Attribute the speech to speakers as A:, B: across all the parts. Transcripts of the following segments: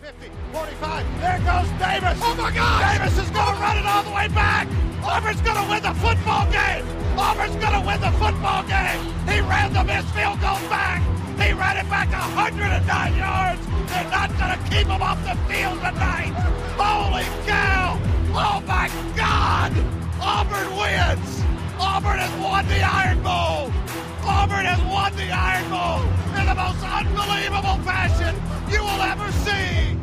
A: 50, 45. There goes Davis. Oh, my God. Davis is going to run it all the way back. Auburn's going to win the football game. Auburn's going to win the football game. He ran the missed field goal back. He ran it back 109 yards. They're not going to keep him off the field tonight. Holy cow. Oh, my God. Auburn wins. Auburn has won the Iron Bowl. Auburn has won the Iron Bowl in the most unbelievable fashion you will ever see.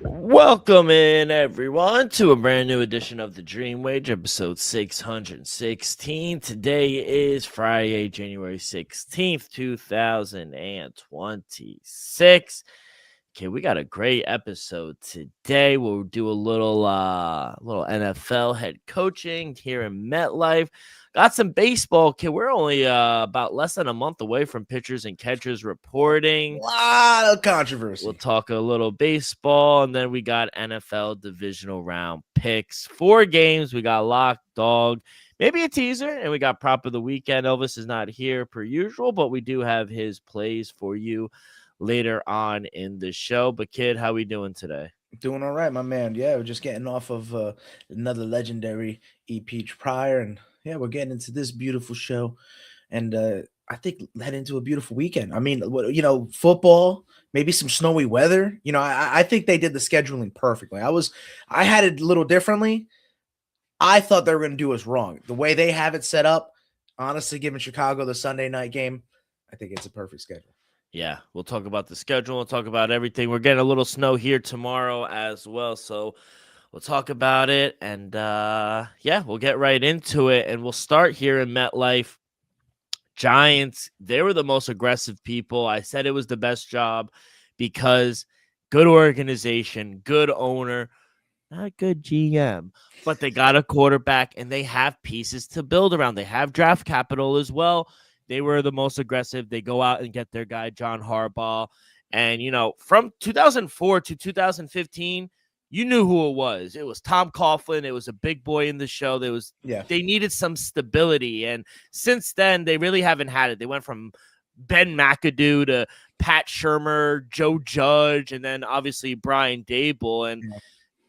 B: Welcome in, everyone, to a brand new edition of The Dream Wage, episode 616. Today is Friday, January 16th, 2026. Okay, we got a great episode today. We'll do a little NFL head coaching here in MetLife. Got some baseball. Okay, we're only about less than a month away from pitchers and catchers reporting.
C: A lot of controversy.
B: We'll talk a little baseball, and then we got NFL divisional round picks. 4 games. We got lock, dog, maybe a teaser, and we got prop of the weekend. Elvis is not here per usual, but we do have his plays for you later on in the show. But kid, how we doing today?
C: Doing all right, my man. Yeah, we're just getting off of another legendary EP prior, and yeah, we're getting into this beautiful show, and I think led into a beautiful weekend. I mean, football, maybe some snowy weather. I think they did the scheduling perfectly. I had it a little differently. I thought they were going to do us wrong. The way they have it set up, honestly, giving Chicago the Sunday night game, I think it's a perfect schedule.
B: Yeah, we'll talk about the schedule. We'll talk about everything. We're getting a little snow here tomorrow as well, so we'll talk about it. And, we'll get right into it. And we'll start here in MetLife. Giants, they were the most aggressive people. I said it was the best job because good organization, good owner, not good GM, but they got a quarterback and they have pieces to build around. They have draft capital as well. They were the most aggressive. They go out and get their guy, John Harbaugh. And, from 2004 to 2015, you knew who it was. It was Tom Coughlin. It was a big boy in the show. They needed some stability. And since then, they really haven't had it. They went from Ben McAdoo to Pat Shurmur, Joe Judge, and then obviously Brian Dable. And,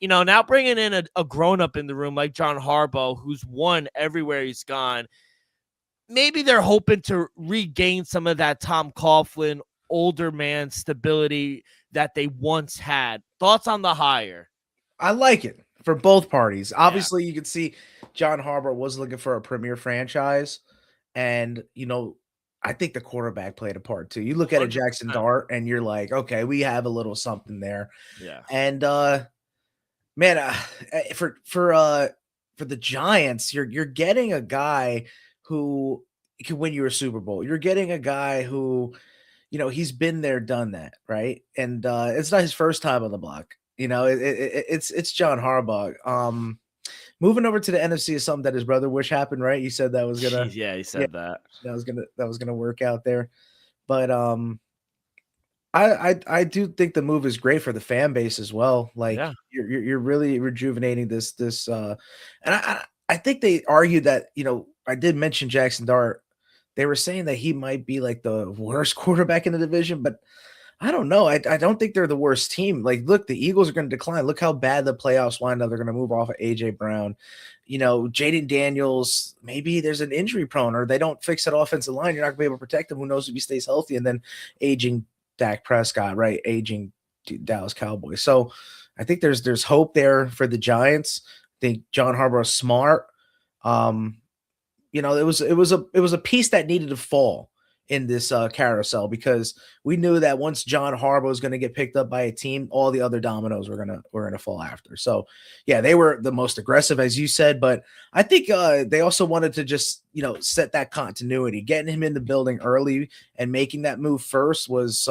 B: now bringing in a grown-up in the room like John Harbaugh, who's won everywhere he's gone, maybe they're hoping to regain some of that Tom Coughlin older man stability that they once had. Thoughts on the hire?
C: I like it for both parties. Obviously, you can see John Harbaugh was looking for a premier franchise. And, I think the quarterback played a part too. You look at a Jackson Dart and you're like, okay, we have a little something there.
B: Yeah.
C: And, for the Giants, you're getting a guy who can win you a Super Bowl. You're getting a guy who, he's been there, done that, right? And it's not his first time on the block. It's John Harbaugh. Moving over to the NFC is something that his brother wish happened, right? You said that was gonna.
B: Yeah, he said that
C: was gonna work out there, but I do think the move is great for the fan base as well. Like you're really rejuvenating this and I think they argued that, I did mention Jackson Dart. They were saying that he might be like the worst quarterback in the division, but I don't know. I don't think they're the worst team. Like, look, the Eagles are going to decline. Look how bad the playoffs wind up. They're going to move off of A.J. Brown. Jaden Daniels, maybe there's an injury prone or they don't fix that offensive line. You're not going to be able to protect him. Who knows if he stays healthy? And then aging Dak Prescott, right? Aging Dallas Cowboys. So I think there's hope there for the Giants. I think John Harbaugh is smart. It was a piece that needed to fall in this carousel because we knew that once John Harbaugh was going to get picked up by a team, all the other dominoes were gonna fall after. So yeah, they were the most aggressive, as you said, but I think they also wanted to just set that continuity. Getting him in the building early and making that move first was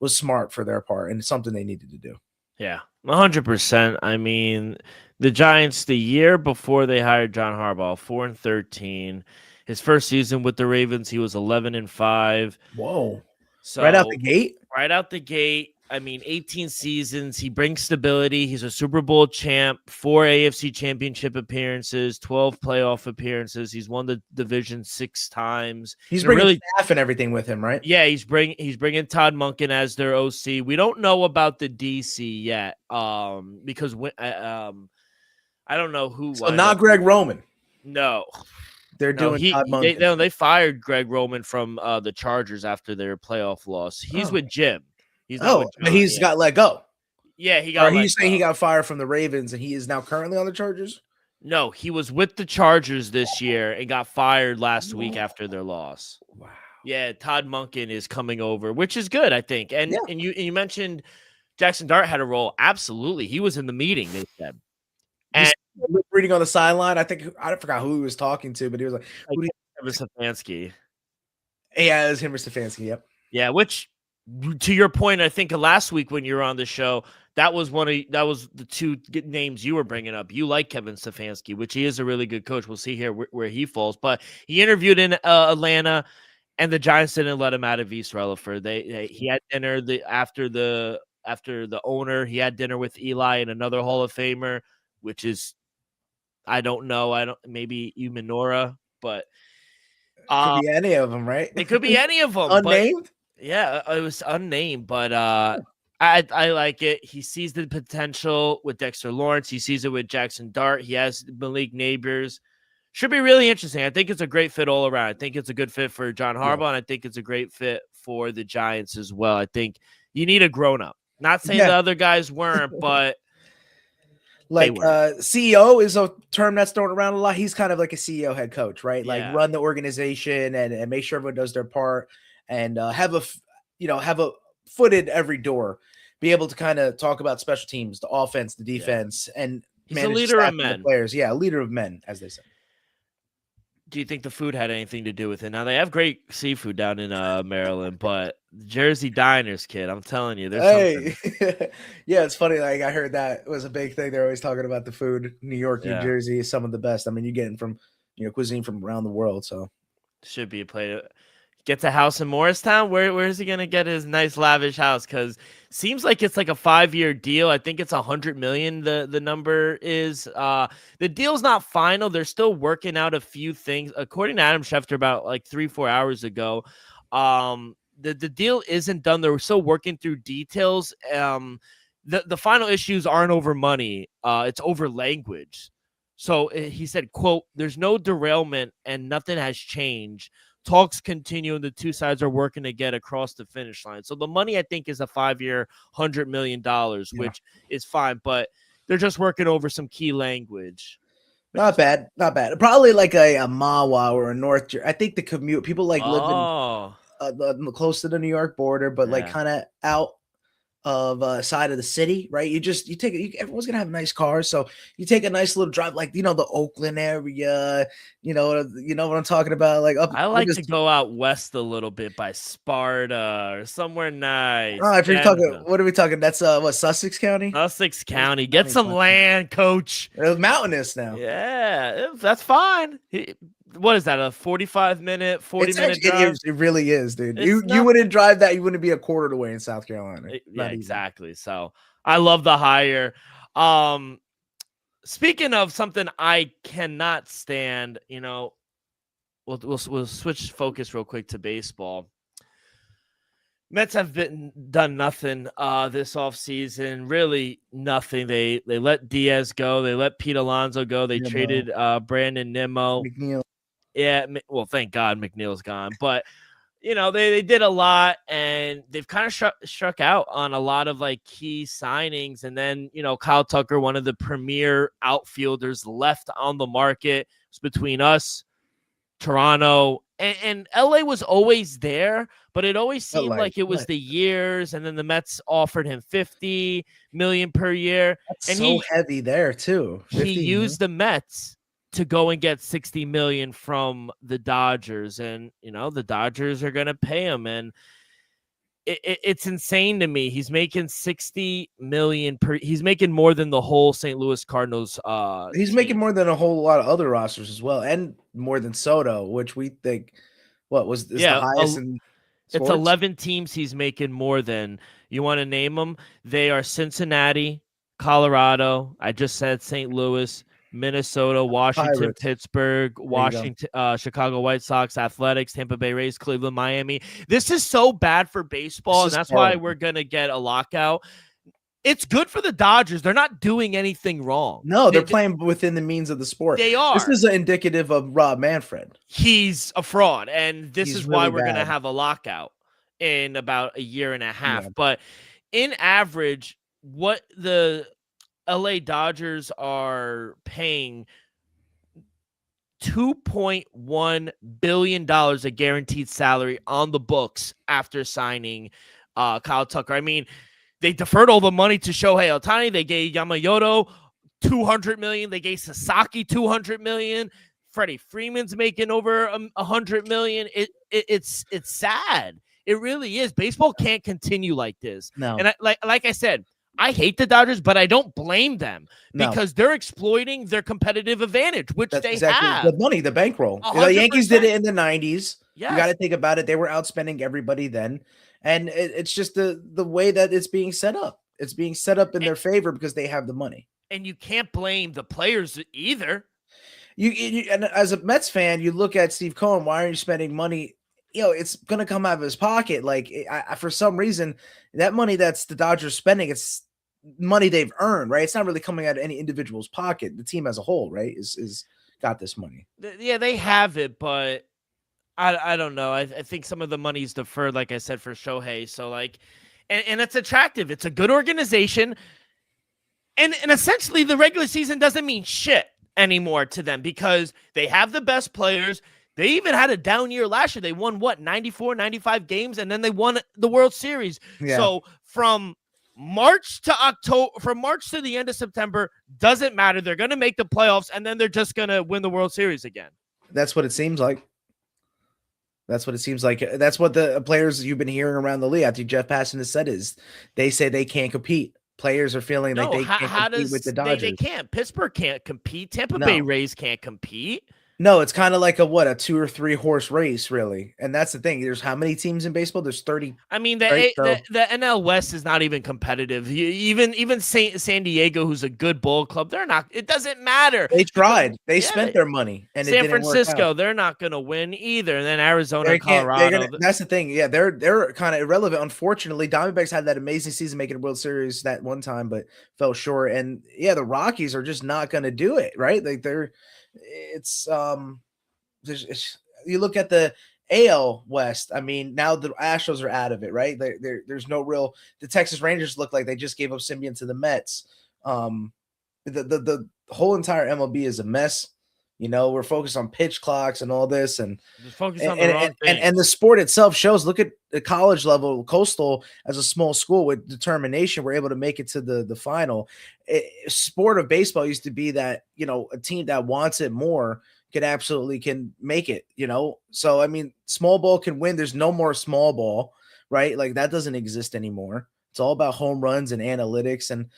C: smart for their part and something they needed to do.
B: Yeah, 100%. I mean, the Giants, the year before they hired John Harbaugh, 4-13. His first season with the Ravens, he was 11-5.
C: Whoa!
B: So
C: right out the gate.
B: Right out the gate. I mean, 18 seasons. He brings stability. He's a Super Bowl champ, 4 AFC championship appearances, 12 playoff appearances. He's won the division 6 times.
C: He's bringing staff and everything with him, right?
B: Yeah, he's bringing Todd Monken as their OC. We don't know about the DC yet, because I don't know who.
C: So not Greg Roman.
B: No.
C: They're doing Todd Monken.
B: They fired Greg Roman from the Chargers after their playoff loss. He's with Jim. He's not with John,
C: he's got let go.
B: Yeah, he got.
C: Are you saying he got fired from the Ravens and he is now currently on the Chargers?
B: No, he was with the Chargers this year and got fired last week after their loss.
C: Wow.
B: Yeah, Todd Monken is coming over, which is good, I think. And you mentioned Jackson Dart had a role. Absolutely, he was in the meeting. They said. And
C: reading on the sideline, I forgot who he was talking to, but he was like
B: Stefanski.
C: Yeah, it was him or Stefanski. Yep.
B: Yeah, which, to your point, I think last week when you were on the show, that was the two names you were bringing up. You like Kevin Stefanski, which he is a really good coach. We'll see here where he falls. But he interviewed in Atlanta, and the Giants didn't let him out of East Rutherford. He had dinner after the owner. He had dinner with Eli and another Hall of Famer, which is, I don't know. Maybe Umanora, but
C: could be any of them, right?
B: It could be any of them.
C: Unnamed?
B: Yeah, it was unnamed, but I like it. He sees the potential with Dexter Lawrence. He sees it with Jackson Dart. He has Malik Neighbors. Should be really interesting. I think it's a great fit all around. I think it's a good fit for John Harbaugh, and I think it's a great fit for the Giants as well. I think you need a grown-up. Not saying the other guys weren't, but
C: CEO is a term that's thrown around a lot. He's kind of like a CEO head coach, right?
B: Yeah.
C: Like run the organization and make sure everyone does their part and have a foot in every door. Be able to kind of talk about special teams, the offense, the defense, and
B: he's a leader of men.
C: Players, yeah, a leader of men, as they say.
B: Do you think the food had anything to do with it? Now, they have great seafood down in Maryland, but Jersey Diners, kid, I'm telling you, there's something.
C: Yeah, it's funny. Like, I heard that was a big thing. They're always talking about the food. New York, New Jersey is some of the best. I mean, you're getting from, cuisine from around the world, so.
B: Should be a plate. Gets a house in Morristown. Where is he going to get his nice lavish house? Because seems like it's like a 5-year deal. I think it's $100 million. The number is. The deal's not final. They're still working out a few things. According to Adam Schefter, about like 3-4 hours ago, the deal isn't done. They're still working through details. The final issues aren't over money. It's over language. So he said, quote, "There's no derailment and nothing has changed. Talks continue and the two sides are working to get across the finish line." So the money, I think, is a 5-year, $100 million, which is fine, but they're just working over some key language.
C: Not bad. Probably like a Mawa or a North Jersey. I think the commute, people like living close to the New York border, but like kind of out of side of the city, right? Everyone's gonna have nice cars, so you take a nice little drive, like the Oakland area, you know what I'm talking about. Like
B: I like to go out west a little bit by Sparta or somewhere nice.
C: Oh, if you're talking, what are we talking? That's Sussex County.
B: Sussex County, get some land, coach.
C: It's mountainous now.
B: Yeah, that's fine. What is that? A 40-minute drive?
C: It really is, dude. You wouldn't drive that. You wouldn't be a quarter of the way in South Carolina.
B: Yeah, exactly. So I love the hire. Speaking of something I cannot stand, we'll switch focus real quick to baseball. Mets have done nothing this offseason, really nothing. They let Diaz go. They let Pete Alonso go. They traded Brandon Nimmo.
C: McNeil.
B: Yeah, well, thank God McNeil's gone. But, they did a lot, and they've kind of struck out on a lot of, like, key signings. And then, Kyle Tucker, one of the premier outfielders left on the market. It's between us, Toronto, and LA was always there, but it always seemed like it was the years. And then the Mets offered him $50 million per year.
C: That's and heavy there, too.
B: He used the Mets to go and get $60 million from the Dodgers, and the Dodgers are going to pay him, and it's insane to me. He's making $60 million he's making more than the whole St. Louis Cardinals.
C: He's making more than a whole lot of other rosters as well, and more than Soto, which we think the highest in sports?
B: It's 11 teams he's making more than. You want to name them? They are Cincinnati, Colorado. I just said St. Louis, Minnesota, Washington,
C: Pirates.
B: Pittsburgh, Washington, Chicago White Sox, Athletics, Tampa Bay Rays, Cleveland, Miami. This is so bad for baseball, and that's why we're going to get a lockout. It's good for the Dodgers. They're not doing anything wrong.
C: No, they're playing within the means of the sport.
B: They are.
C: This is indicative of Rob Manfred.
B: He's a fraud, and this is why
C: really
B: we're going to have a lockout in about a year and a half.
C: Yeah.
B: But in average, what the LA Dodgers are paying $2.1 billion a guaranteed salary on the books after signing Kyle Tucker. I mean, they deferred all the money to Shohei Ohtani. They gave Yamamoto $200 million. They gave Sasaki $200 million. Freddie Freeman's making over $100 million. It's sad. It really is. Baseball can't continue like this.
C: No.
B: And like I said, I hate the Dodgers, but I don't blame them because they're exploiting their competitive advantage, which
C: That's
B: have.
C: The money, the bankroll. The Yankees did it in the 90s.
B: Yes.
C: You got to think about it. They were outspending everybody then. And it's just the way that it's being set up. It's being set up in their favor because they have the money.
B: And you can't blame the players either.
C: And as a Mets fan, you look at Steve Cohen, why are you spending money? It's going to come out of his pocket. Like, for some reason, that money that's the Dodgers spending, it's money they've earned, right? It's not really coming out of any individual's pocket. The team as a whole, right, is got this money.
B: Yeah, they have it, but I don't know. I think some of the money's deferred, like I said, for Shohei. So, like, and it's attractive. It's a good organization. And essentially, the regular season doesn't mean shit anymore to them because they have the best players. They even had a down year last year. They won, 95 games, and then they won the World Series. Yeah. So from March to the end of September, doesn't matter. They're going to make the playoffs, and then they're just going to win the World Series again.
C: That's what it seems like. That's what it seems like. That's what the players you've been hearing around the league after Jeff Passan has said is they say they can't compete. Players are feeling like they can't compete with the Dodgers.
B: They can't. Pittsburgh can't compete. Tampa Bay Rays can't compete.
C: No, it's kind of like a 2 or 3 horse race, really. And that's the thing. There's how many teams in baseball? There's 30.
B: I mean, the NL West is not even competitive. Even San Diego, who's a good ball club, they're not. It doesn't matter.
C: They tried. They spent their money, and
B: San Francisco, they're not going to win either. And then Arizona, Colorado.
C: That's the thing. Yeah, they're kind of irrelevant. Unfortunately, Diamondbacks had that amazing season making a World Series that one time, but fell short. And yeah, the Rockies are just not going to do it. Right? Like you look at the AL West. I mean, now the Astros are out of it, right? There's no real. The Texas Rangers look like they just gave up Simeon to the Mets. The whole entire MLB is a mess. We're focused on pitch clocks and all this, and the sport itself shows. Look at the college level. Coastal, as a small school with determination, we're able to make it to the final. Sport of baseball used to be that a team that wants it more can make it. So I mean, small ball can win. There's no more small ball, right? Like that doesn't exist anymore. It's all about home runs and analytics and.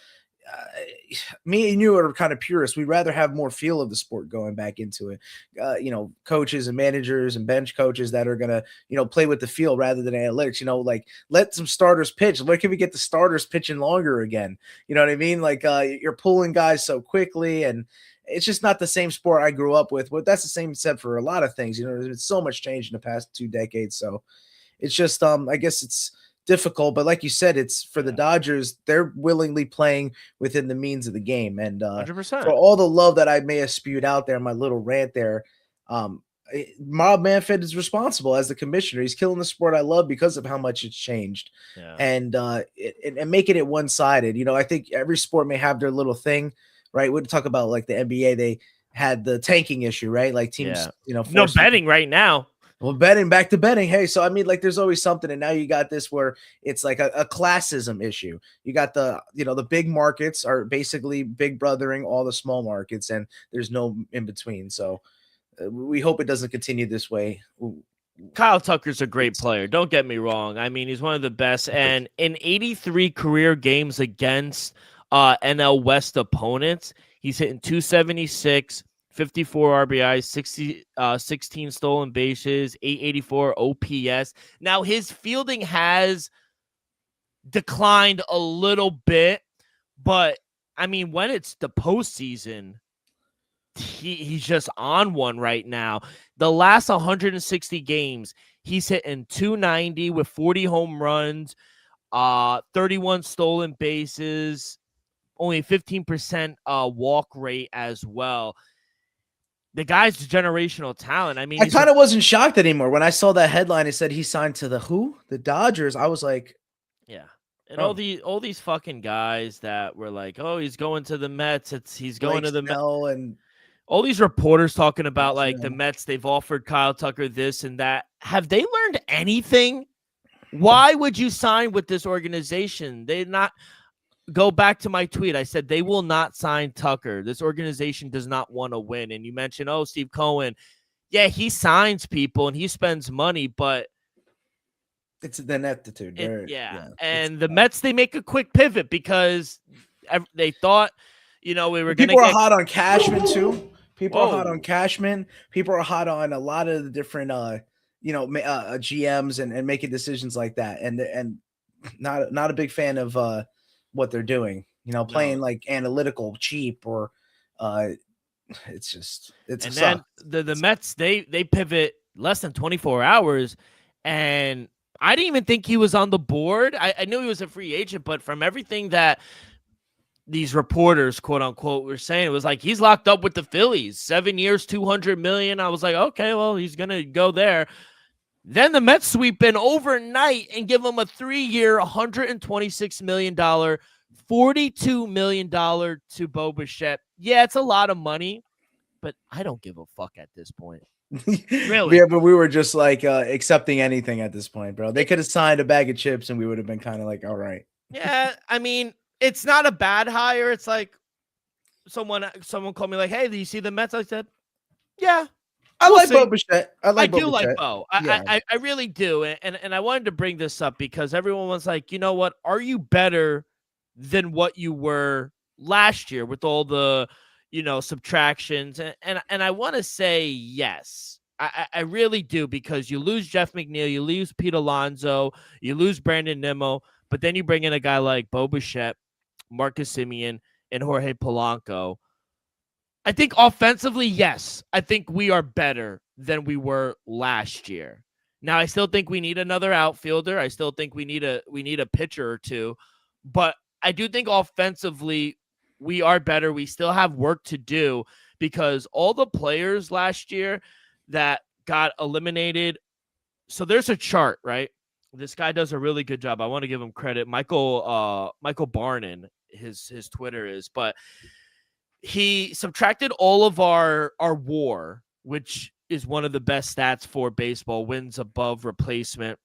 C: Me and you are kind of purists. We'd rather have more feel of the sport going back into it. Coaches and managers and bench coaches that are going to, play with the feel rather than analytics, like let some starters pitch. Where can we get the starters pitching longer again? You know what I mean? Like you're pulling guys so quickly and it's just not the same sport I grew up with. But that's the same said for a lot of things. There's been so much change in the past 2 decades. So it's just, I guess it's difficult, but like you said, it's for the Dodgers. They're willingly playing within the means of the game, and 100%. For all the love that I may have spewed out there in my little rant there, Rob Manfred is responsible as the commissioner. He's killing the sport I love because of how much it's changed, and making it one-sided. I think every sport may have their little thing, right? We talk about like the NBA, they had the tanking issue, right? Like teams,
B: no betting right now.
C: Well, back to betting. Hey, so I mean, like, there's always something, and now you got this where it's like a classism issue. You got the big markets are basically big brothering all the small markets, and there's no in between. So we hope it doesn't continue this way.
B: Kyle Tucker's a great player. Don't get me wrong. I mean, he's one of the best, and in 83 career games against NL West opponents, he's hitting 276. 54 RBIs, 16 stolen bases, 884 OPS. Now, his fielding has declined a little bit, but I mean, when it's the postseason, he's just on one right now. The last 160 games, he's hitting 290 with 40 home runs, 31 stolen bases, only 15% walk rate as well. The guy's generational talent. I mean,
C: I kind of wasn't shocked anymore when I saw that headline. It said he signed to the Dodgers. I was like,
B: yeah. And all these fucking guys that were like, oh, he's going to the Mets. He's going to the Mets.
C: And
B: all these reporters talking about like the Mets, they've offered Kyle Tucker this and that. Have they learned anything? Why would you sign with this organization? They not go back to my tweet. I said they will not sign Tucker. This organization does not want to win. And you mentioned, oh, Steve Cohen. Yeah, he signs people and he spends money, but
C: it's an aptitude.
B: And the Mets, they make a quick pivot because they thought, we were going to
C: get hot on Cashman too. People are hot on Cashman. People are hot on a lot of the different, GMs and making decisions like that. And not a big fan of what they're doing. Playing like analytical, cheap, or it's. And
B: then the Mets they pivot less than 24 hours, and I didn't even think he was on the board. I knew he was a free agent, but from everything that these reporters, quote unquote, were saying, it was like he's locked up with the Phillies, 7 years, $200 million. I was like, okay, well, he's gonna go there. Then the Mets sweep in overnight and give him a 3-year, $126 million, $42 million to Bo Bichette. Yeah, it's a lot of money, but I don't give a fuck at this point. Really?
C: Yeah, but we were just like accepting anything at this point, bro. They could have signed a bag of chips and we would have been kind of like, all right.
B: Yeah, I mean, it's not a bad hire. It's like someone called me like, hey, do you see the Mets? I said, yeah.
C: I like Bo Bichette.
B: I do like Bo. I really do. And I wanted to bring this up because everyone was like, you know what? Are you better than what you were last year with all the, subtractions? And I want to say yes. I really do, because you lose Jeff McNeil, you lose Pete Alonso, you lose Brandon Nimmo, but then you bring in a guy like Bo Bichette, Marcus Semien, and Jorge Polanco. I think offensively, yes, I think we are better than we were last year. Now, I still think we need another outfielder. I still think we need a pitcher or two, but I do think offensively we are better. We still have work to do because all the players last year that got eliminated. So there's a chart, right? This guy does a really good job. I want to give him credit. Michael Barnin, his Twitter is, but he subtracted all of our WAR, which is one of the best stats for baseball, wins above replacement.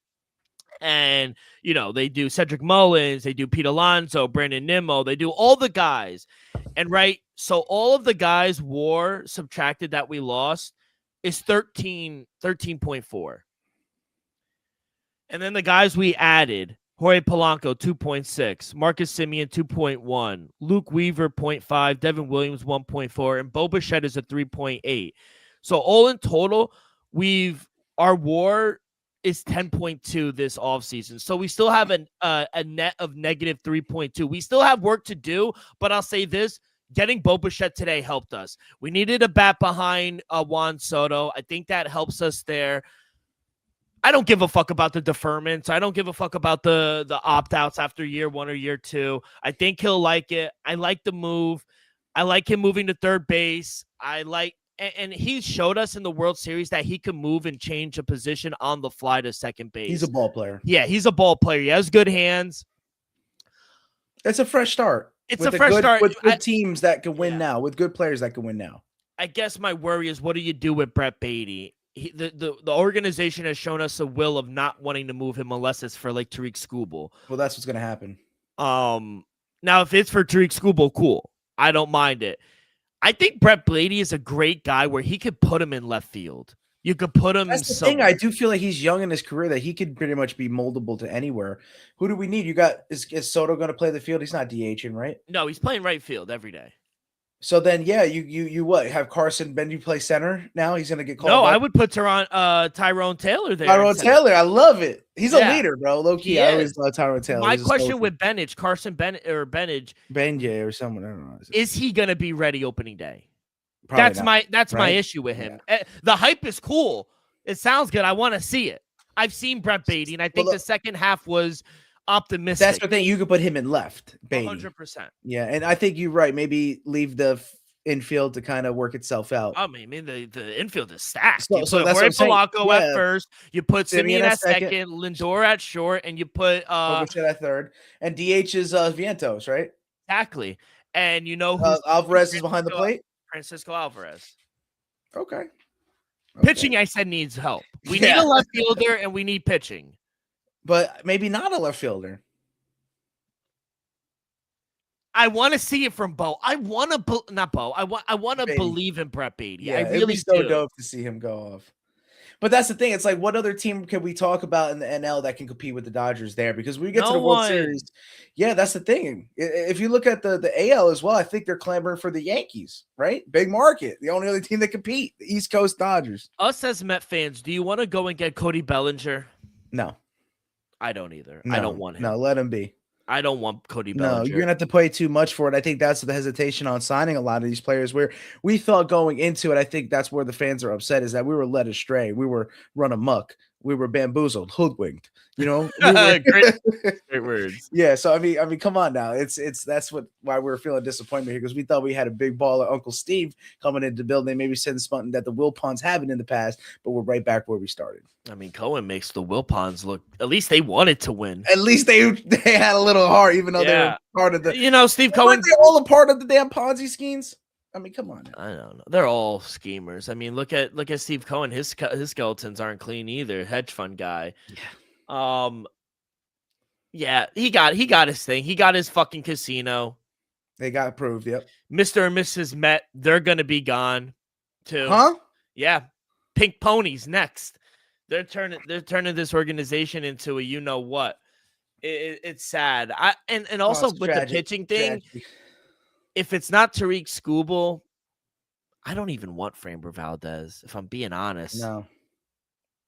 B: And, they do Cedric Mullins, they do Pete Alonso, Brandon Nimmo, they do all the guys. And so all of the guys WAR subtracted that we lost is 13.4. And then the guys we added, Jorge Polanco, 2.6, Marcus Semien, 2.1, Luke Weaver, 0.5, Devin Williams, 1.4, and Bo Bichette is a 3.8. So all in total, our WAR is 10.2 this offseason. So we still have a net of negative 3.2. We still have work to do, but I'll say this. Getting Bo Bichette today helped us. We needed a bat behind Juan Soto. I think that helps us there. I don't give a fuck about the deferments. I don't give a fuck about the opt-outs after year 1 or year 2. I think he'll like it. I like the move. I like him moving to third base. And he showed us in the World Series that he can move and change a position on the fly to second base.
C: He's a ball player.
B: Yeah, he's a ball player. He has good hands.
C: It's a fresh start.
B: It's a fresh start.
C: With good teams that can win now, with good players that can win now.
B: I guess my worry is, what do you do with Brett Beatty? The organization has shown us a will of not wanting to move him unless it's for like Tariq Skubal.
C: Well, that's what's going to happen.
B: Now, if it's for Tariq Skubal, cool. I don't mind it. I think Brett Beatty is a great guy where he could put him in left field. You could put him.
C: That's the thing. I do feel like he's young in his career that he could pretty much be moldable to anywhere. Who do we need? Is Soto going to play the field? He's not DHing, right?
B: No, he's playing right field every day.
C: So then, yeah, you what? Have Carson Benji play center now? He's gonna get called
B: No,
C: up.
B: I would put Tyrone Taylor there.
C: Tyrone Taylor, I love it. He's a
B: Yeah,
C: leader, bro. Low key,
B: he
C: I always
B: is.
C: love Tyrone Taylor.
B: My
C: He's a
B: question
C: social.
B: with Benage, Carson Bennett or Benage,
C: Benji or someone, I don't know.
B: is he gonna be ready opening day?
C: Probably
B: That's
C: not,
B: my
C: right?
B: issue with him. The hype is cool. It sounds good. I want to see it. I've seen Brett Beatty, and I think the second half was optimistic.
C: That's the thing. You could put him in left, Beatty.
B: 100%.
C: Yeah, and I think you're right. Maybe leave the infield to kind of work itself out.
B: I mean, the infield is stacked.
C: So
B: you
C: that's
B: put
C: what
B: Jorge
C: I'm saying.
B: Polanco
C: Yeah.
B: at first. You put Simeon at second, Lindor at short, and you put
C: at third. And DH is Vientos, right?
B: Exactly. And you know who
C: Alvarez is behind the plate?
B: Francisco Alvarez.
C: Okay.
B: Pitching, I said, needs help. We need a left fielder and we need pitching.
C: But maybe not a left fielder.
B: I want to see it from Bo. I want to not Bo. I want to believe in Brett Beatty.
C: Yeah,
B: I really
C: it'd be so dope to see him go off. But that's the thing. It's like, what other team can we talk about in the NL that can compete with the Dodgers there? Because we get to the World Series. Yeah, that's the thing. If you look at the AL as well, I think they're clamoring for the Yankees, right? Big market. The only other team that compete, the East Coast Dodgers.
B: Us as Met fans, do you want to go and get Cody Bellinger?
C: No.
B: I don't either.
C: No,
B: I don't want him.
C: No, let him be.
B: I don't want Cody Bellinger.
C: No, you're going to have to pay too much for it. I think that's the hesitation on signing a lot of these players where we thought going into it. I think that's where the fans are upset is that we were led astray. We were run amok. We were bamboozled, hoodwinked, you know,
B: great words.
C: Yeah. So, I mean, come on now. That's why we're feeling disappointment here because we thought we had a big baller, Uncle Steve, coming into the building, maybe saying something that the Wilpons haven't in the past, but we're right back where we started.
B: I mean, Cohen makes the Wilpons look, at least they wanted to win.
C: At least they had a little heart, even though they were part of the,
B: Steve Cohen.
C: They all a part of the damn Ponzi schemes. I mean, come on.
B: I don't know. They're all schemers. I mean, look at Steve Cohen. His skeletons aren't clean either. Hedge fund guy.
C: Yeah.
B: Yeah, he got his thing. He got his fucking casino.
C: They got approved. Yep.
B: Mr. and Mrs. Met, they're gonna be gone too.
C: Huh?
B: Yeah. Pink ponies next. They're turning this organization into a you know what. It's sad. And also with tragic, the pitching thing. Tragic. If it's not Tariq Skubal, I don't even want Framber Valdez, if I'm being honest.
C: No.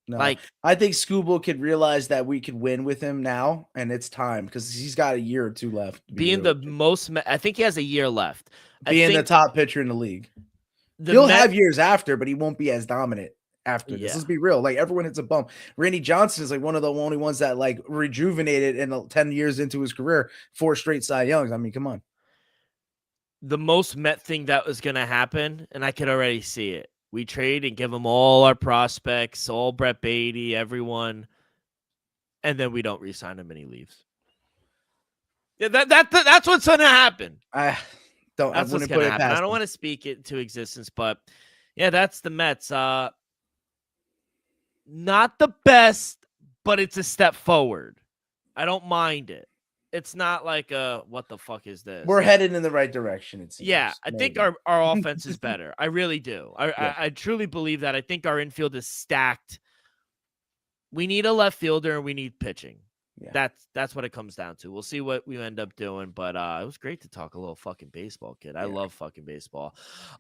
B: Like,
C: I think Skubal could realize that we could win with him now, and it's time because he's got a year or two left. I
B: think he has a year left.
C: Being the top pitcher in the league. He'll have years after, but he won't be as dominant after this. Let's be real. Like, everyone hits a bump. Randy Johnson is like one of the only ones that like rejuvenated in 10 years into his career, 4 straight Cy Youngs. I mean, come on.
B: The most Met thing that was going to happen, and I could already see it. We trade and give them all our prospects, all Brett Beatty, everyone, and then we don't re-sign him and he leaves. Yeah, that's what's going to happen.
C: That's what's going to happen.
B: I don't want to speak it to existence, but yeah, that's the Mets. Not the best, but it's a step forward. I don't mind it. It's not like what the fuck is this?
C: We're headed in the right direction, it seems.
B: Yeah, I think our offense is better. I really do. I truly believe that. I think our infield is stacked. We need a left fielder and we need pitching. Yeah. That's what it comes down to. We'll see what we end up doing, but it was great to talk a little fucking baseball, kid. I love fucking baseball.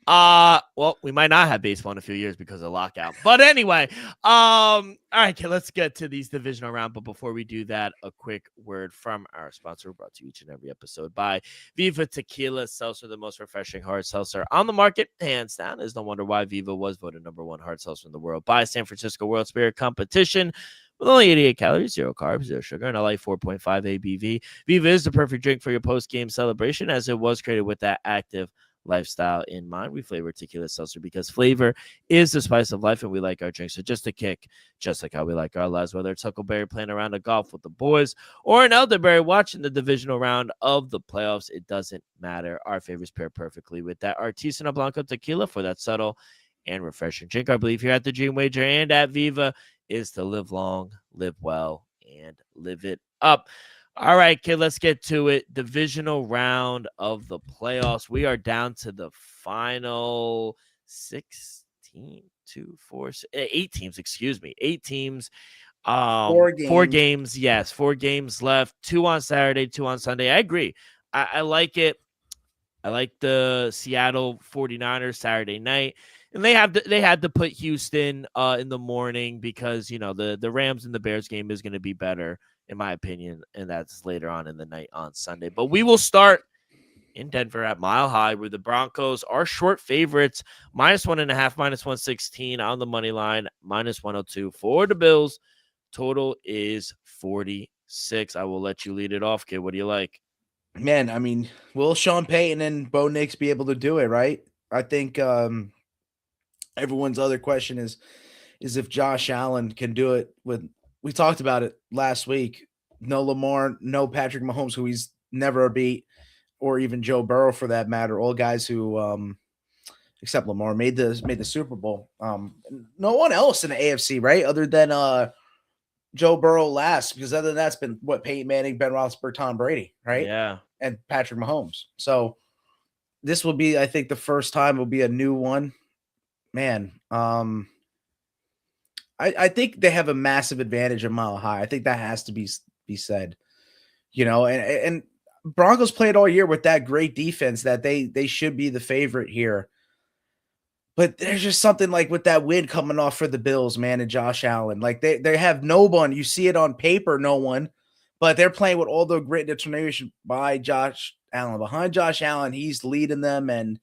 B: Well, we might not have baseball in a few years because of lockout. But anyway, all right, kid, let's get to these divisional round. But before we do that, a quick word from our sponsor, brought to you each and every episode by Viva Tequila Seltzer, the most refreshing hard seltzer on the market, hands down. There's no wonder why Viva was voted #1 hard seltzer in the world by San Francisco World Spirit Competition. With only 88 calories, 0 carbs, 0 sugar, and a light 4.5 ABV, Viva is the perfect drink for your post-game celebration as it was created with that active lifestyle in mind. We flavor tequila seltzer because flavor is the spice of life, and we like our drinks. So just a kick, just like how we like our lives, whether it's Huckleberry playing around a golf with the boys or an elderberry watching the divisional round of the playoffs, it doesn't matter. Our favorites pair perfectly with that Artisanal Blanco tequila for that subtle and refreshing drink. I believe here at the Dream Wager and at Viva is to live long, live well, and live it up. All right, kid, let's get to it. Divisional round of the playoffs. We are down to the final 8 teams, excuse me. 8 teams. 4 games. Yes, 4 games left. 2 on Saturday, 2 on Sunday. I agree. I like it. I like the Seattle 49ers Saturday night. And they had to put Houston in the morning because, the Rams and the Bears game is going to be better, in my opinion, and that's later on in the night on Sunday. But we will start in Denver at Mile High, where the Broncos are short favorites, -1.5, -116 on the money line, -102 for the Bills. Total is 46. I will let you lead it off, kid. What do you like?
C: Man, I mean, will Sean Payton and Bo Nix be able to do it, right? I think everyone's other question is if Josh Allen can do it we talked about it last week. No Lamar, no Patrick Mahomes, who he's never beat, or even Joe Burrow for that matter. All guys who except Lamar made the Super Bowl. No one else in the AFC, right? Other than Joe Burrow last, because other than that's been what Peyton Manning, Ben Roethlisberger, Tom Brady, right?
B: Yeah.
C: And Patrick Mahomes. So this will be, I think, the first time will be a new one. Man, I think they have a massive advantage at Mile High. I think that has to be said. And Broncos played all year with that great defense that they should be the favorite here. But there's just something like with that win coming off for the Bills, man, and Josh Allen. Like they have no one. You see it on paper, no one, but they're playing with all the grit and determination by Josh Allen. Behind Josh Allen, he's leading them, and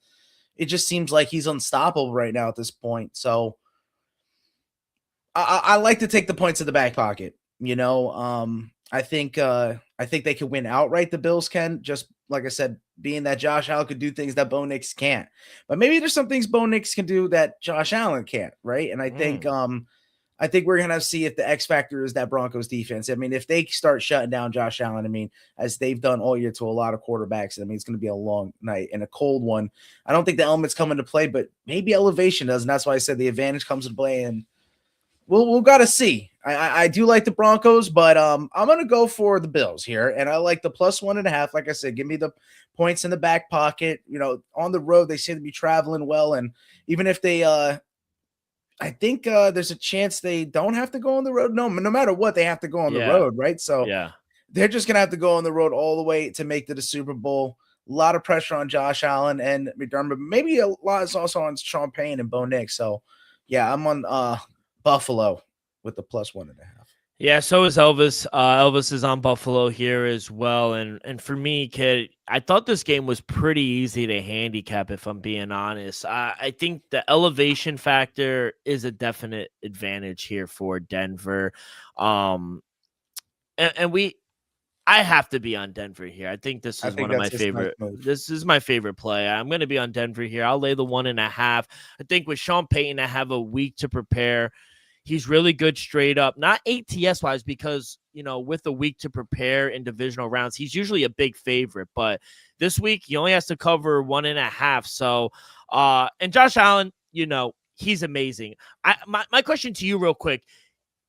C: it just seems like he's unstoppable right now at this point. So I like to take the points in the back pocket. I think they can win outright. The Bills can, just like I said, being that Josh Allen could do things that Bo Nix can't. But maybe there's some things Bo Nix can do that Josh Allen can't, right? And I think we're gonna see if the X factor is that Broncos defense. I mean, if they start shutting down Josh Allen, I mean, as they've done all year to a lot of quarterbacks, I mean, it's gonna be a long night and a cold one. I don't think the elements come into play, but maybe elevation does, and that's why I said the advantage comes into play. And we'll gotta see. I do like the Broncos, but I'm gonna go for the Bills here, and I like the +1.5. Like I said, give me the points in the back pocket. On the road they seem to be traveling well, and even if they, I think there's a chance they don't have to go on the road. No matter what, they have to go on the road, right? So they're just gonna have to go on the road all the way to make the Super Bowl. A lot of pressure on Josh Allen and McDermott. Maybe a lot is also on Sean Payne and Bo Nix. So yeah, I'm on Buffalo with the +1.5.
B: Yeah, so is Elvis. Elvis is on Buffalo here as well. And for me, kid, I thought this game was pretty easy to handicap, if I'm being honest. I think the elevation factor is a definite advantage here for Denver. I have to be on Denver here. I think this is one of my favorite. This is my favorite play. I'm going to be on Denver here. I'll lay the 1.5. I think with Sean Payton, I have a week to prepare. He's really good straight up, not ATS wise, because, with a week to prepare in divisional rounds, he's usually a big favorite. But this week, he only has to cover 1.5. So, and Josh Allen, he's amazing. My question to you real quick,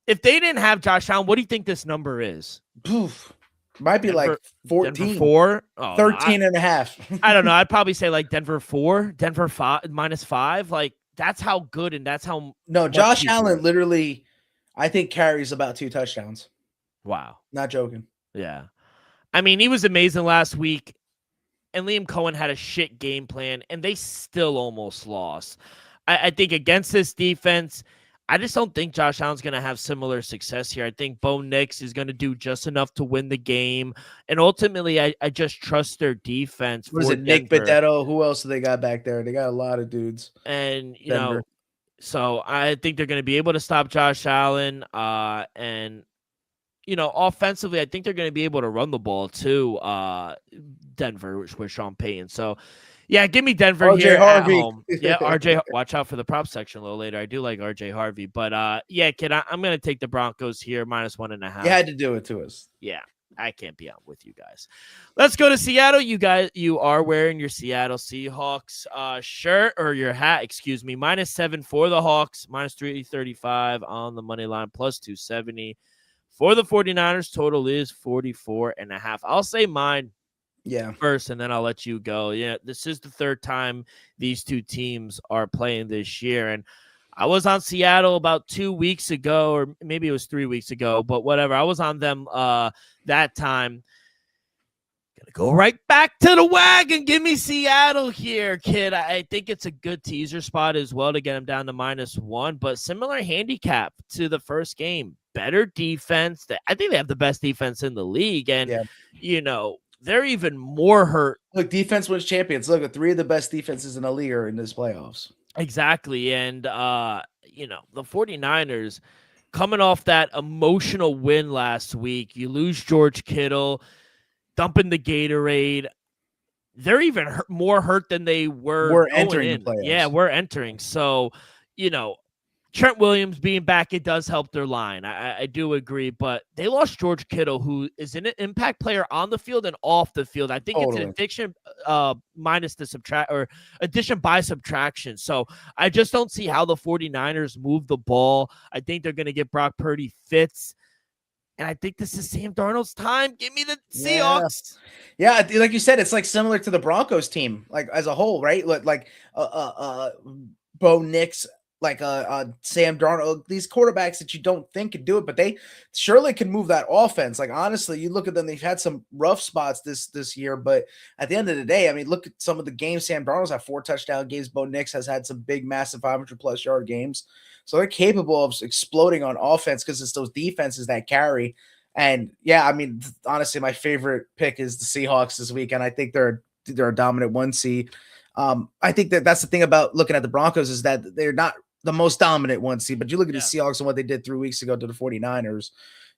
B: if they didn't have Josh Allen, what do you think this number is?
C: Poof. Might be Denver, like 14,
B: Denver 4,
C: 13.5.
B: I don't know. I'd probably say like Denver 4, Denver 5, -5. Like, that's how good and that's how.
C: No, Josh Allen literally, I think, carries about 2 touchdowns.
B: Wow.
C: Not joking.
B: Yeah. I mean, he was amazing last week, and Liam Cohen had a shit game plan, and they still almost lost. I think against this defense, I just don't think Josh Allen's going to have similar success here. I think Bo Nix is going to do just enough to win the game. And ultimately, I just trust their defense.
C: Was it Nick Bedetto? Who else do they got back there? They got a lot of dudes.
B: And, so I think they're going to be able to stop Josh Allen. And, offensively, I think they're going to be able to run the ball too, Denver, with Sean Payton. So, yeah, give me Denver here at home. Yeah, RJ, watch out for the prop section a little later. I do like RJ Harvey. But, yeah, kid, I'm going to take the Broncos here, -1.5.
C: You had to do it to us.
B: Yeah, I can't be out with you guys. Let's go to Seattle. You are wearing your Seattle Seahawks shirt, or your hat, excuse me. -7 for the Hawks, -335 on the money line, +270. For the 49ers, total is 44.5. I'll say mine first, and then I'll let you go. Yeah, this is the third time these two teams are playing this year, and I was on Seattle about 2 weeks ago, or maybe it was 3 weeks ago, but whatever. I was on them that time. Gonna go right back to the wagon. Give me Seattle here, kid. I think it's a good teaser spot as well to get them down to -1, but similar handicap to the first game. Better defense. I think they have the best defense in the league, and they're even more hurt.
C: Look, defense wins champions. Look, 3 of the best defenses in the league are in this playoffs.
B: Exactly, and the 49ers coming off that emotional win last week. You lose George Kittle, dumping the Gatorade. They're even more hurt than they were
C: entering
B: in.
C: the playoffs.
B: Yeah, we're entering. So, Trent Williams being back, it does help their line. I do agree, but they lost George Kittle, who is an impact player on the field and off the field. I think it's an addition minus the subtract or addition by subtraction. So I just don't see how the 49ers move the ball. I think they're going to get Brock Purdy fits. And I think this is Sam Darnold's time. Give me the Seahawks.
C: Yeah, like you said, it's like similar to the Broncos team, like as a whole, right? Like Bo Nix, like Sam Darnold, these quarterbacks that you don't think could do it, but they surely can move that offense. Like honestly, you look at them; they've had some rough spots this year, but at the end of the day, I mean, look at some of the games. Sam Darnold's had 4 touchdown games. Bo Nix has had some big, massive 500+ yard games. So they're capable of exploding on offense because it's those defenses that carry. And yeah, I mean, honestly, my favorite pick is the Seahawks this week, and I think they're a dominant 1 seed. I think that's the thing about looking at the Broncos is that they're not the most dominant 1 seed, but you look at the Seahawks and what they did 3 weeks ago to the 49ers.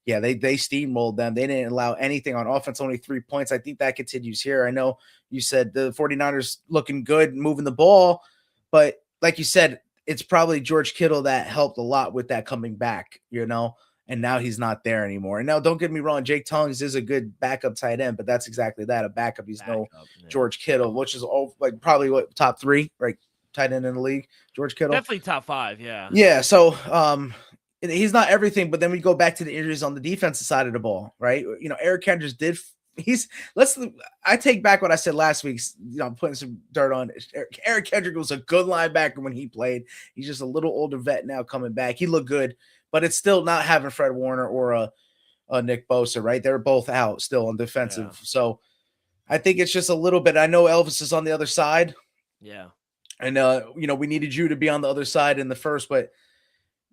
C: Yeah, they steamrolled them. They didn't allow anything on offense, only 3 points. I think that continues here. I know you said the 49ers looking good, moving the ball, but like you said, it's probably George Kittle that helped a lot with that coming back, and now he's not there anymore. And now don't get me wrong, Jake Tongs is a good backup tight end, but that's exactly that, a backup. He's no George Kittle, which is like probably top 3, right? Tight end in the league, George Kittle.
B: Definitely top 5, yeah.
C: Yeah, so he's not everything, but then we go back to the injuries on the defensive side of the ball, right? Eric Kendricks did I take back what I said last week, putting some dirt on Eric Kendrick was a good linebacker when he played. He's just a little older vet now coming back. He looked good, but it's still not having Fred Warner or a Nick Bosa, right? They're both out still on defensive. Yeah. So I think it's just a little bit. I know Elvis is on the other side.
B: Yeah.
C: And we needed you to be on the other side in the first, but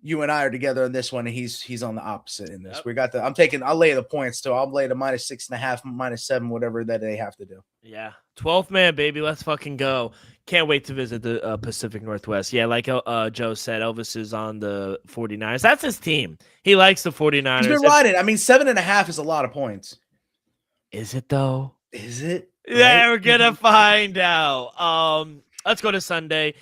C: you and I are together in this one, and he's on the opposite in this. Yep. I'll lay the points too. I'll lay the -6.5, -7, whatever that they have to do.
B: Yeah. 12th man, baby. Let's fucking go. Can't wait to visit the Pacific Northwest. Yeah, like Joe said, Elvis is on the 49ers. That's his team. He likes the 49ers.
C: He's been riding. I mean, 7.5 is a lot of points.
B: Is it though?
C: Is it?
B: Yeah, we're gonna find out. Let's go to Sunday.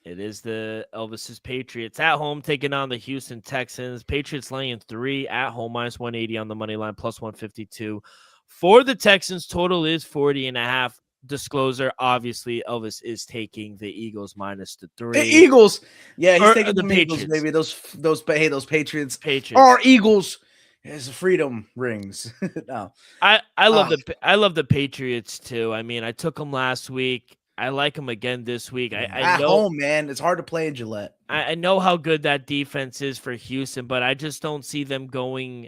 B: It is the Elvis's Patriots at home taking on the Houston Texans. Patriots laying 3 at home, -180 on the money line, +152. For the Texans, total is 40.5. Disclosure, obviously, Elvis is taking the Eagles -3.
C: The Eagles. Yeah, he's taking
B: the
C: Patriots. Maybe those Patriots
B: Patriots
C: are Eagles. His freedom rings. No.
B: I love the Patriots too. I mean, I took them last week. I like them again this week. I know,
C: home, man. It's hard to play in Gillette.
B: I know how good that defense is for Houston, but I just don't see them going,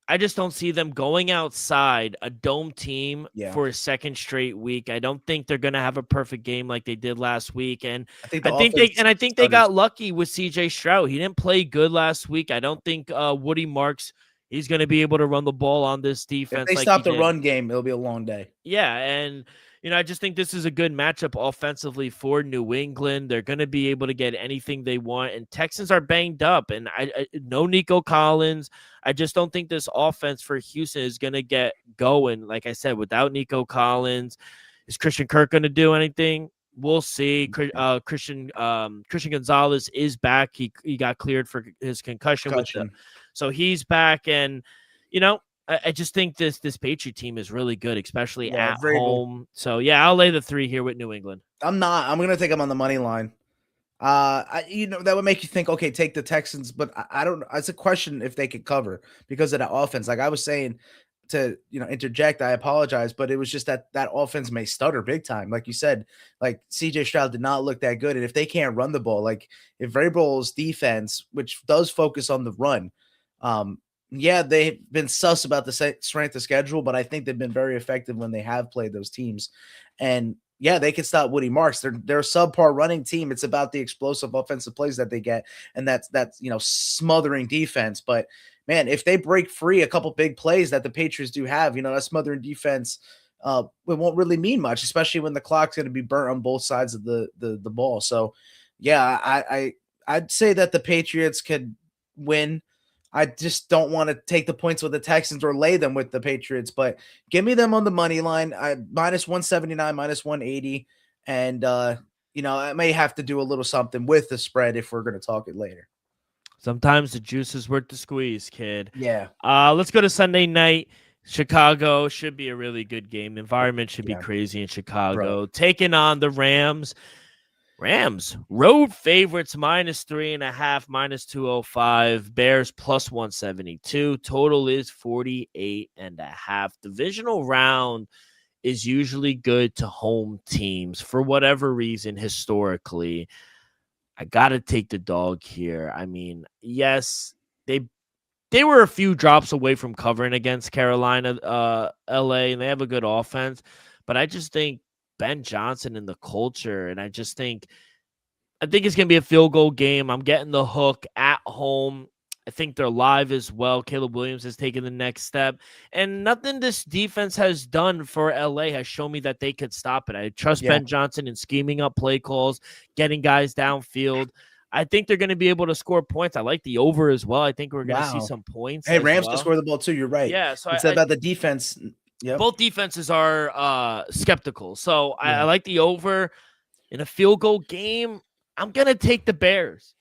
B: I just don't see them going outside a dome team for a second straight week. I don't think they're going to have a perfect game like they did last week. And I think they got lucky with CJ Stroud. He didn't play good last week. I don't think Woody Marks, he's going to be able to run the ball on this defense.
C: If they stop the run game, it'll be a long day.
B: Yeah, and I just think this is a good matchup offensively for New England. They're going to be able to get anything they want, and Texans are banged up, and I no Nico Collins. I just don't think this offense for Houston is going to get going. Like I said, without Nico Collins, is Christian Kirk going to do anything? We'll see. Christian Gonzalez is back. He got cleared for his concussion. So he's back, and I just think this Patriot team is really good, especially at home. So, yeah, I'll lay the 3 here with New England.
C: I'm going to take them on the money line. That would make you think, okay, take the Texans, but I don't know. It's a question if they could cover because of the offense. Like I was saying to, interject, I apologize, but it was just that offense may stutter big time. Like you said, like CJ Stroud did not look that good. And if they can't run the ball, like if Vrabel's defense, which does focus on the run, yeah, they've been sus about the strength of schedule, but I think they've been very effective when they have played those teams. And yeah, they can stop Woody Marks. They're a subpar running team. It's about the explosive offensive plays that they get, and that's smothering defense. But man, if they break free a couple big plays that the Patriots do have, that smothering defense, it won't really mean much, especially when the clock's going to be burnt on both sides of the ball. So yeah, I'd say that the Patriots could win. I just don't want to take the points with the Texans or lay them with the Patriots, but give me them on the money line. Minus 179, minus 180. And, I may have to do a little something with the spread if we're going to talk it later.
B: Sometimes the juice is worth the squeeze, kid.
C: Yeah.
B: Let's go to Sunday night. Chicago should be a really good game. Environment should be crazy in Chicago. Taking on the Rams. Road favorites minus 3.5, minus 205. Bears plus 172. Total is 48.5. Divisional round is usually good to home teams for whatever reason historically. I gotta take the dog here. I mean, yes, they were a few drops away from covering against Carolina, LA, and they have a good offense, but I just think Ben Johnson and the culture, and I think it's going to be a field goal game. I'm getting the hook at home. I think they're live as well. Caleb Williams has taken the next step, and nothing this defense has done for LA has shown me that they could stop it. I trust Ben Johnson in scheming up play calls, getting guys downfield. I think they're going to be able to score points. I like the over as well. I think we're going to see some points.
C: Hey, Rams to score the ball too. You're right.
B: Yeah. So
C: it's about the defense. Yep.
B: Both defenses are skeptical. So I like the over in a field goal game. I'm going to take the Bears.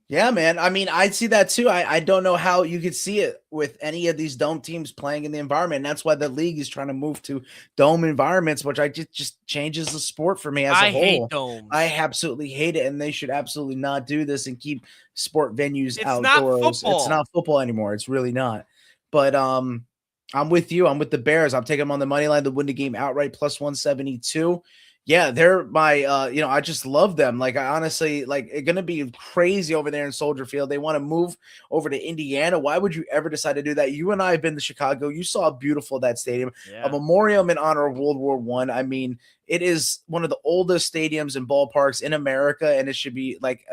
C: Yeah, man. I mean, I see that too. I don't know how you could see it with any of these dome teams playing in the environment. And that's why the league is trying to move to dome environments, which just changes the sport for me as a whole.
B: I hate domes.
C: I absolutely hate it, and they should absolutely not do this and keep sport venues outdoors.
B: Not football.
C: It's not football anymore. It's really not. But I'm with you. I'm with the Bears. I'm taking them on the money line to win the game outright plus 172. Yeah, they're my, I just love them. Like, I honestly, it's going to be crazy over there in Soldier Field. They want to move over to Indiana. Why would you ever decide to do that? You and I have been to Chicago. You saw how beautiful that stadium, a memorial in honor of World War I. I mean, it is one of the oldest stadiums and ballparks in America, and it should be like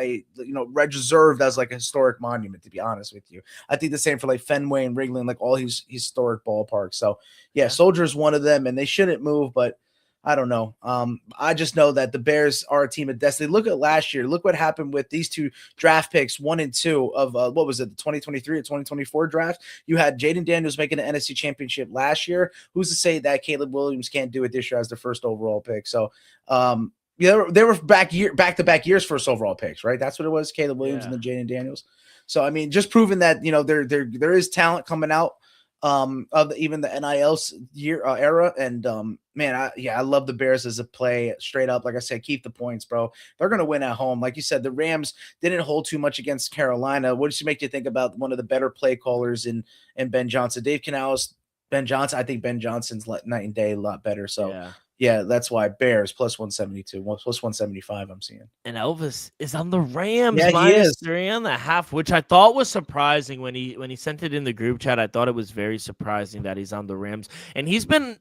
C: reserved as like a historic monument, to be honest with you. I think the same for like Fenway and Wrigley and like all these historic ballparks. So, yeah, Soldier is one of them, and they shouldn't move, but I don't know. I just know that the Bears are a team of destiny. Look at last year. Look what happened with these two draft picks, 1 and 2 of what was it, the 2023 or 2024 draft? You had Jaden Daniels making the NFC Championship last year. Who's to say that Caleb Williams can't do it this year as the first overall pick? So, they were back-to-back years first overall picks, right? That's what it was, Caleb Williams and then Jaden Daniels. So, I mean, just proving that there is talent coming out of even the NIL year era, and man, I love the Bears as a play straight up. Like I said, keep the points, bro. They're gonna win at home. Like you said, the Rams didn't hold too much against Carolina. What does it make you think about one of the better play callers in Ben Johnson, Dave Canales, Ben Johnson? I think Ben Johnson's night and day a lot better. So yeah, that's why Bears plus 172, plus 175 I'm seeing.
B: And Elvis is on the Rams
C: minus
B: 3.5, which I thought was surprising when he sent it in the group chat. I thought it was very surprising that he's on the Rams. And he's been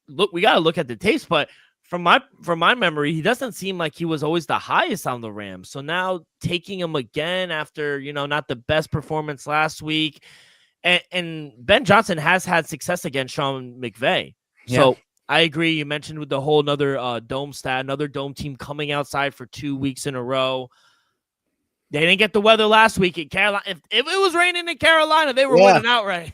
B: look, we got to look at the tapes, but from my memory, he doesn't seem like he was always the highest on the Rams. So now taking him again after, not the best performance last week. And Ben Johnson has had success against Sean McVay. So I agree. You mentioned with the whole another dome stat, another dome team coming outside for 2 weeks in a row. They didn't get the weather last week in Carolina. If it was raining in Carolina, they were winning outright.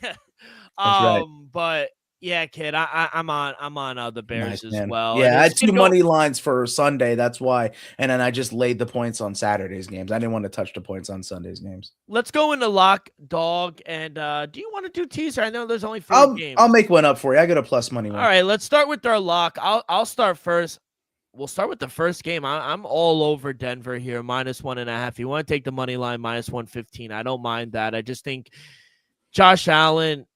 C: Right.
B: But yeah, kid, I'm on the Bears as well.
C: Yeah, I had two money lines for Sunday. That's why. And then I just laid the points on Saturday's games. I didn't want to touch the points on Sunday's games.
B: Let's go into lock, dog. And do you want to do teaser? I know there's only 4 games.
C: I'll make one up for you. I got a plus money one.
B: All right, let's start with our lock. I'll start first. We'll start with the first game. I'm all over Denver here, minus 1.5. You want to take the money line, minus 115. I don't mind that. I just think Josh Allen,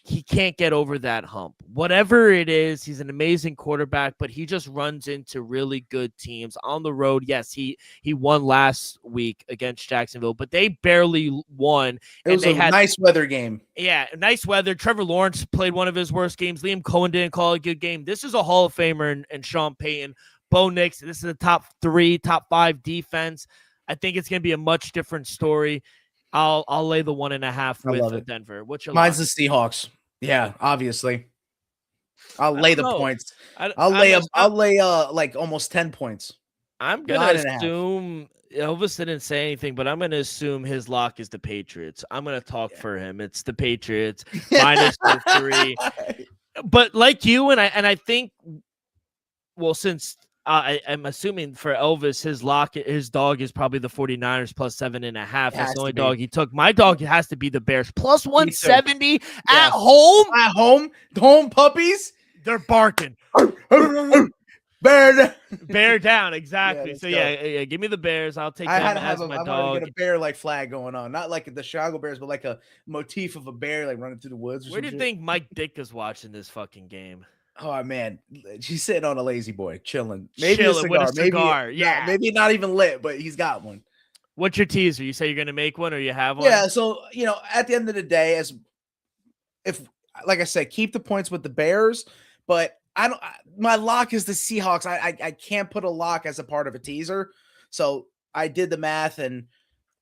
B: he can't get over that hump. Whatever it is, he's an amazing quarterback, but he just runs into really good teams on the road. Yes, he won last week against Jacksonville, but they barely won.
C: It was a nice weather game.
B: Yeah, nice weather. Trevor Lawrence played one of his worst games. Liam Cohen didn't call a good game. This is a Hall of Famer and Sean Payton. Bo Nix, this is a top 5 defense. I think it's going to be a much different story. I'll lay the 1.5 with Denver. What's your
C: Mine's
B: lock?
C: The Seahawks. Yeah, obviously. I'll lay the points. I'll lay like almost 10 points.
B: I'm gonna assume Elvis didn't say anything, but I'm gonna assume his lock is the Patriots. I'm gonna talk for him. It's the Patriots minus the 3. But like you and I think, well, since I'm assuming for Elvis, his dog is probably the 49ers plus 7.5. That's the only dog he took. My dog has to be the Bears plus 170 at home.
C: At home, home puppies.
B: They're barking. Bear down, exactly. Yeah, give me the Bears. I'll take them as my dog.
C: I want to get a bear like flag going on, not like the Chicago Bears, but like a motif of a bear like running through the woods.
B: Where do you think Mike Dick is watching this fucking game?
C: Oh man, she's sitting on a lazy boy, chilling.
B: Maybe a cigar.
C: Maybe not even lit, but he's got one.
B: What's your teaser? You say you're gonna make one, or you have one?
C: Yeah. So at the end of the day, like I said, keep the points with the Bears, but my lock is the Seahawks. I can't put a lock as a part of a teaser, so I did the math and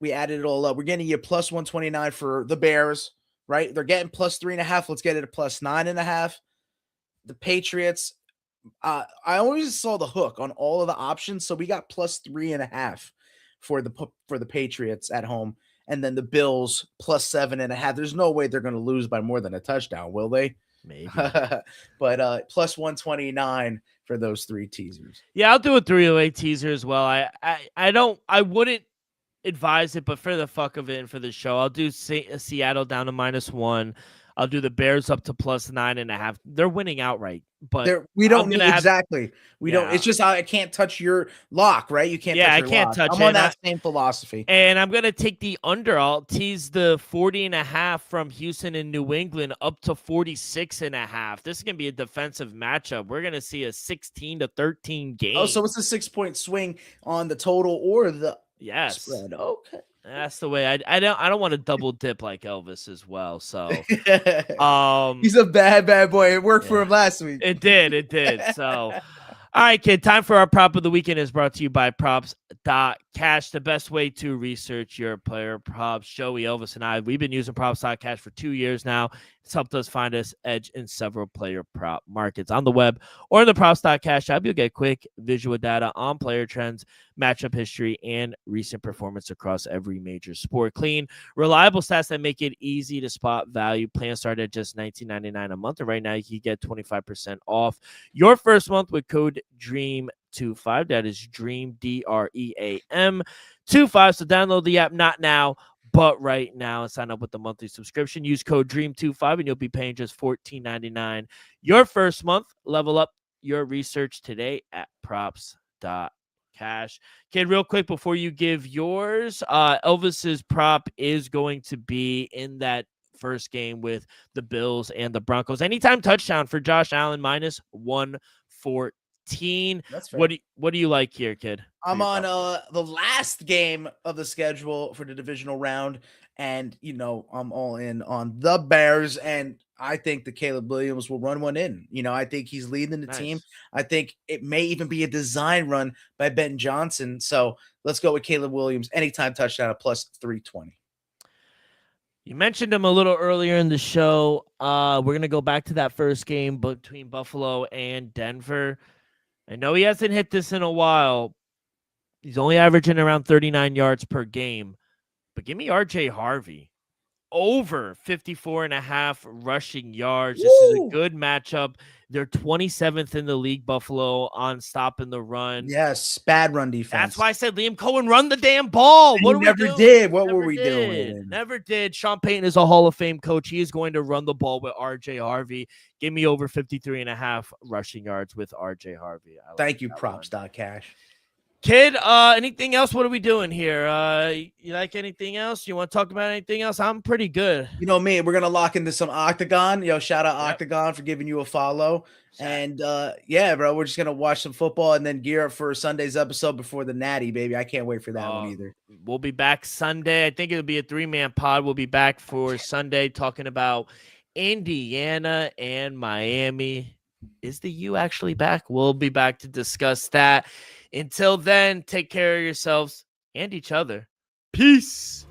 C: we added it all up. We're getting you plus 129 for the Bears, right? They're getting plus 3.5. Let's get it at plus 9.5. The Patriots, I always saw the hook on all of the options, so we got plus 3.5 for the Patriots at home, and then the Bills plus 7.5. There's no way they're going to lose by more than a touchdown, will they?
B: Maybe.
C: But plus 129 for those 3 teasers.
B: Yeah, I'll do a 3-way teaser as well. I wouldn't advise it, but for the fuck of it and for the show, I'll do Seattle down to -1. I'll do the Bears up to plus 9.5. They're winning outright, but
C: we don't need exactly. We don't. It's just I can't touch your lock, right? You can't.
B: Yeah,
C: touch your
B: I can't
C: lock.
B: touch
C: I'm
B: it.
C: on that same philosophy.
B: And I'm gonna take the under. I'll tease the 40.5 from Houston and New England up to 46.5. This is gonna be a defensive matchup. We're gonna see a 16-13 game.
C: Oh, so it's a 6-point swing on the total or the
B: spread.
C: Okay.
B: That's the way. I don't want to double dip like Elvis as well. So
C: he's a bad boy. It worked for him last week.
B: It did. So all right, kid. Time for our prop of the weekend is brought to you by Props.Cash, the best way to research your player props. Joey, Elvis, and we've been using Props.Cash for 2 years now. It's helped us find us edge in several player prop markets on the web or in the Props.Cash app. You'll get quick visual data on player trends, matchup history, and recent performance across every major sport. Clean, reliable stats that make it easy to spot value. Plans start at just $19.99 a month, and right now you can get 25% off your first month with code DREAM25. That is Dream, DREAM 25. So download the app, not now, but right now, and sign up with the monthly subscription. Use code DREAM25 and you'll be paying just $14.99 your first month. Level up your research today at Props.Cash. Kid, real quick before you give yours, Elvis's prop is going to be in that first game with the Bills and the Broncos. Anytime touchdown for Josh Allen minus 114.
C: That's fair.
B: What do you like here, kid?
C: I'm on the last game of the schedule for the divisional round, and I'm all in on the Bears, and I think that Caleb Williams will run one in. I think he's leading the team. I think it may even be a design run by Ben Johnson. So let's go with Caleb Williams anytime touchdown at plus 320.
B: You mentioned him a little earlier in the show. We're going to go back to that first game between Buffalo and Denver. I know he hasn't hit this in a while. He's only averaging around 39 yards per game. But give me RJ Harvey. Over 54.5 rushing yards. This is a good matchup. They're 27th in the league, Buffalo, on stopping the run.
C: Yes, bad run defense.
B: That's why I said Liam Cohen, run the damn ball.
C: What we never did. What were we doing?
B: Never did. Sean Payton is a Hall of Fame coach. He is going to run the ball with RJ Harvey. Give me over 53.5 rushing yards with RJ Harvey.
C: Thank you, Props.Cash.
B: Kid, anything else? What are we doing here? You like anything else? You want to talk about anything else? I'm pretty good.
C: You know me, we're gonna lock into some Octagon. Yo, shout out Octagon for giving you a follow. And yeah, bro, we're just gonna watch some football and then gear up for Sunday's episode before the Natty, baby. I can't wait for that one either.
B: We'll be back Sunday. I think it'll be a 3-man pod. We'll be back for Sunday talking about Indiana and Miami. Is the U actually back? We'll be back to discuss that. Until then, take care of yourselves and each other. Peace.